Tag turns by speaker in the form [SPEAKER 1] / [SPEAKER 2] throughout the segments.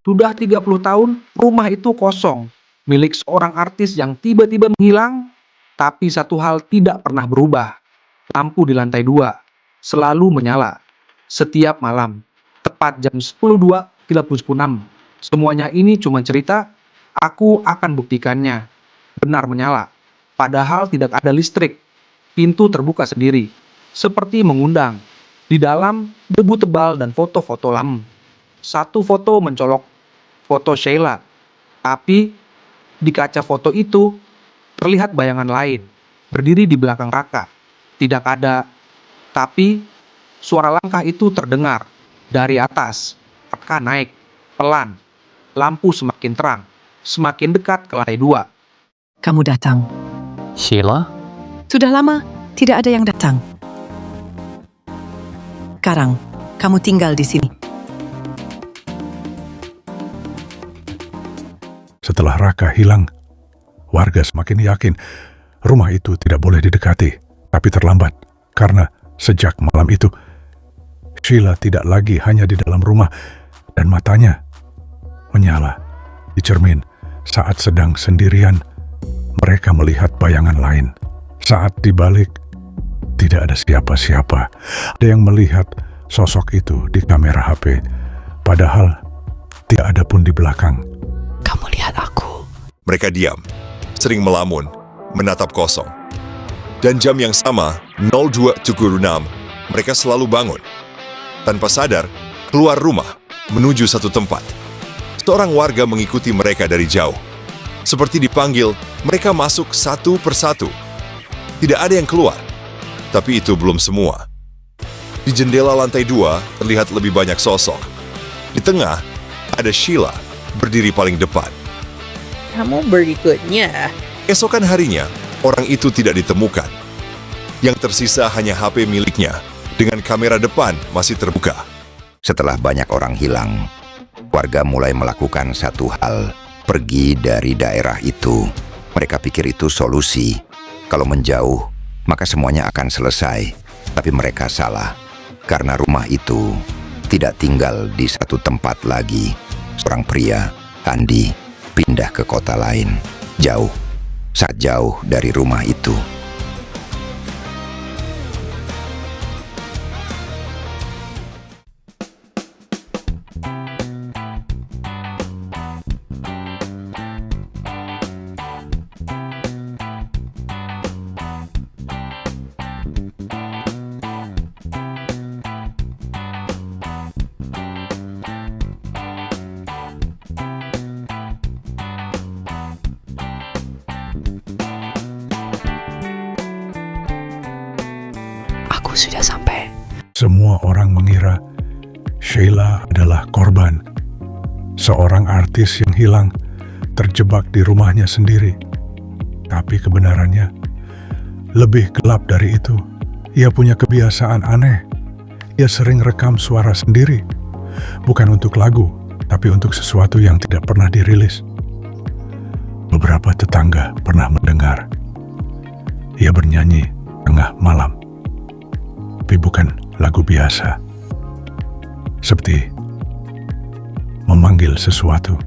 [SPEAKER 1] Sudah 30 tahun, rumah itu kosong, milik seorang artis yang tiba-tiba menghilang, tapi satu hal tidak pernah berubah. Lampu di lantai 2 selalu menyala setiap malam, tepat jam 10.02.36. Semuanya ini cuma cerita, aku akan buktikannya. Benar menyala, padahal tidak ada listrik. Pintu terbuka sendiri, seperti mengundang. Di dalam, debu tebal dan foto-foto lama. Satu foto mencolok, foto Sheila. Tapi di kaca foto itu terlihat bayangan lain, berdiri di belakang Raka. Tidak ada, tapi suara langkah itu terdengar dari atas. Raka naik, pelan. Lampu semakin terang, semakin dekat ke lantai 2.
[SPEAKER 2] Kamu datang.
[SPEAKER 3] Sheila?
[SPEAKER 2] Sudah lama tidak ada yang datang. Sekarang, kamu tinggal di sini.
[SPEAKER 4] Setelah Raka hilang, warga semakin yakin rumah itu tidak boleh didekati. Tapi terlambat, karena sejak malam itu, Sheila tidak lagi hanya di dalam rumah dan matanya menyala di cermin. Saat sedang sendirian, mereka melihat bayangan lain. Saat dibalik, tidak ada siapa-siapa. Ada yang melihat sosok itu di kamera HP, padahal tidak ada pun di belakang.
[SPEAKER 2] Kamu lihat aku.
[SPEAKER 5] Mereka diam, sering melamun, menatap kosong. Dan jam yang sama, 02.36, mereka selalu bangun. Tanpa sadar, keluar rumah, menuju satu tempat. Seorang warga mengikuti mereka dari jauh. Seperti dipanggil, mereka masuk satu persatu. Tidak ada yang keluar. Tapi itu belum semua. Di jendela lantai 2 terlihat lebih banyak sosok. Di tengah, ada Sheila, berdiri paling depan.
[SPEAKER 6] Kamu berikutnya.
[SPEAKER 5] Esokan harinya, orang itu tidak ditemukan. Yang tersisa hanya HP miliknya, dengan kamera depan masih terbuka.
[SPEAKER 7] Setelah banyak orang hilang, warga mulai melakukan satu hal, pergi dari daerah itu. Mereka pikir itu solusi. Kalau menjauh, maka semuanya akan selesai. Tapi mereka salah, karena rumah itu tidak tinggal di satu tempat lagi. Seorang pria, Andi, pindah ke kota lain, jauh, sangat jauh dari rumah itu.
[SPEAKER 2] Aku sudah sampai.
[SPEAKER 4] Semua orang mengira Sheila adalah korban. Seorang artis yang hilang, terjebak di rumahnya sendiri. Tapi kebenarannya lebih gelap dari itu. Ia punya kebiasaan aneh. Ia sering rekam suara sendiri. Bukan untuk lagu, tapi untuk sesuatu yang tidak pernah dirilis. Beberapa tetangga pernah mendengar. Ia bernyanyi tengah malam. Tapi bukan lagu biasa. Seperti memanggil sesuatu.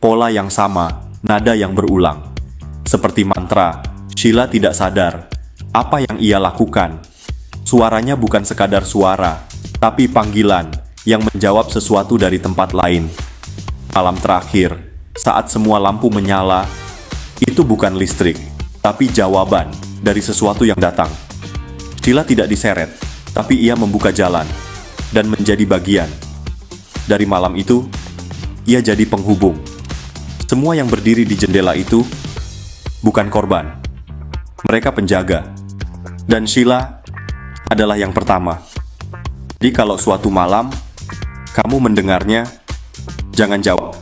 [SPEAKER 8] Pola yang sama, nada yang berulang. Seperti mantra, Sheila tidak sadar apa yang ia lakukan. Suaranya bukan sekadar suara, tapi panggilan yang menjawab sesuatu dari tempat lain. Malam terakhir, saat semua lampu menyala, itu bukan listrik, tapi jawaban dari sesuatu yang datang. Sheila tidak diseret, tapi ia membuka jalan dan menjadi bagian. Dari malam itu, ia jadi penghubung. Semua yang berdiri di jendela itu bukan korban. Mereka penjaga. Dan Sheila adalah yang pertama. Jadi kalau suatu malam kamu mendengarnya, jangan jawab.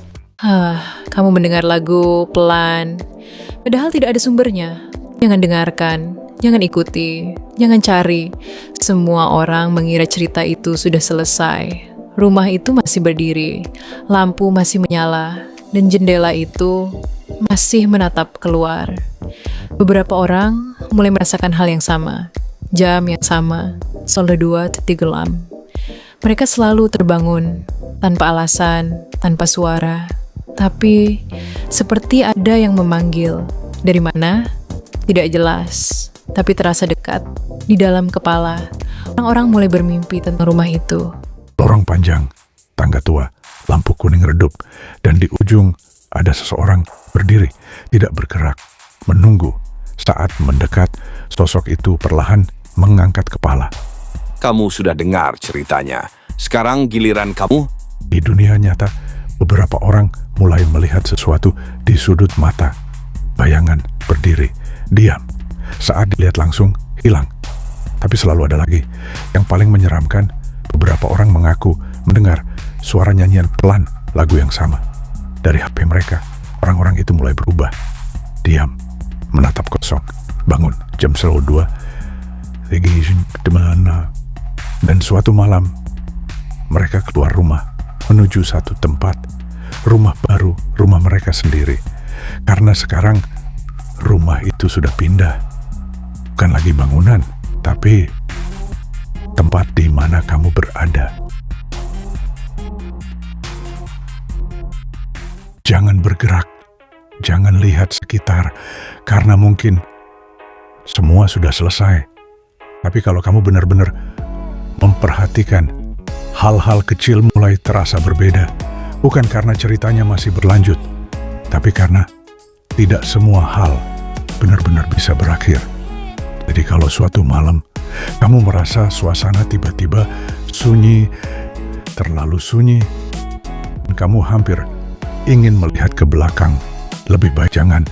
[SPEAKER 9] Kamu mendengar lagu pelan, padahal tidak ada sumbernya. Jangan dengarkan, jangan ikuti, jangan cari. Semua orang mengira cerita itu sudah selesai. Rumah itu masih berdiri, lampu masih menyala, dan jendela itu masih menatap keluar. Beberapa orang mulai merasakan hal yang sama. Jam yang sama, 02.36. Mereka selalu terbangun, tanpa alasan, tanpa suara. Tapi seperti ada yang memanggil. Dari mana? Tidak jelas, tapi terasa dekat. Di dalam kepala, orang-orang mulai bermimpi tentang rumah itu.
[SPEAKER 4] Lorong panjang, tangga tua, lampu kuning redup, dan di ujung ada seseorang berdiri, tidak bergerak, menunggu. Saat mendekat, sosok itu perlahan mengangkat kepala.
[SPEAKER 3] Kamu sudah dengar ceritanya. Sekarang giliran kamu.
[SPEAKER 4] Di dunia nyata, beberapa orang mulai melihat sesuatu di sudut mata. Bayangan berdiri, diam. Saat dilihat langsung, hilang. Tapi selalu ada lagi. Yang paling menyeramkan, beberapa orang mengaku mendengar suara nyanyian pelan lagu yang sama. Dari HP mereka, orang-orang itu mulai berubah. Diam, menatap kosong. Bangun, jam 2. Dan suatu malam, mereka keluar rumah, menuju satu tempat. Rumah baru, rumah mereka sendiri. Karena sekarang, rumah itu sudah pindah. Bukan lagi bangunan, tapi tempat di mana kamu berada. Jangan bergerak, jangan lihat sekitar, karena mungkin semua sudah selesai. Tapi kalau kamu benar-benar memperhatikan, hal-hal kecil mulai terasa berbeda. Bukan karena ceritanya masih berlanjut, tapi karena tidak semua hal benar-benar bisa berakhir. Jadi kalau suatu malam kamu merasa suasana tiba-tiba sunyi, terlalu sunyi, dan kamu hampir ingin melihat ke belakang, lebih baik jangan.